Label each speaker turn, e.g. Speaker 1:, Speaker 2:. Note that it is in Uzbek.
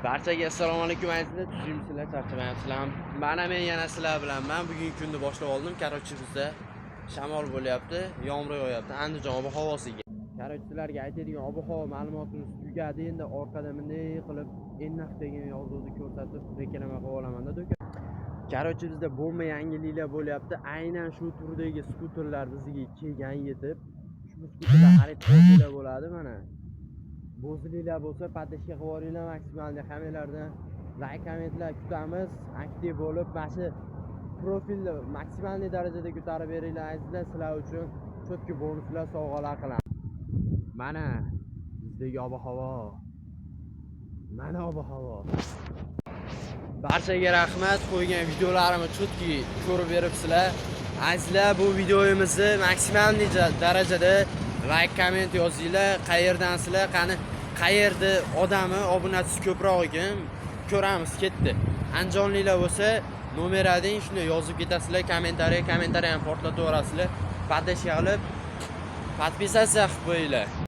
Speaker 1: Barchaga assalomu alaykum azizlar, tuzimsizlar, charchamayapsizlar. Mana men yana sizlar bilanman. Bugungi kunni boshlab oldim. Qarochi bizda shamol bo'lyapti, yomg'ir yog'yapti. Andijon ob-havosiga. Qarochilarga aytadigan ob-havo ma'lumotimiz tugadi. Endi orqada bunday qilib ennax degan yozuvni ko'rsatib reklama qilib olaman-da do'ka. Qarochi bizda bomba yangiliklar bo'lyapti. Aynan shu turdagi skuterlar bizga kelgan yetib. Ushbu skuterlar xarid qilishlar bo'ladi mana. Bo'zliklar bo'lsa patashga qilib yuboringlar, maksimalni kamerlardan like kommentlar kutamiz. Aktiv bo'lib, mana shu profilni maksimalniy darajada ko'tarib beringlar azizlar. Sizlar uchun chotki bonuslar sovg'alar qilamiz. Mana bizdagi ob-havo. Mana ob-havo. Barchaga rahmat, qo'ygan videolarimni chotki ko'rib beribsizlar. Azizlar, bu videomizni maksimalniy darajada like komment yozinglar. Qayerdansizlar, qani qayerda odami obunachisi ko'proq ekan, ko'ramiz ketdi. Andijonliklar bo'lsa nomer ading shuni yozib ketasizlar, kommentariy ham portlatib yuborasizlar. Podpishka qilib, podpisatsiya qilib qo'yinglar.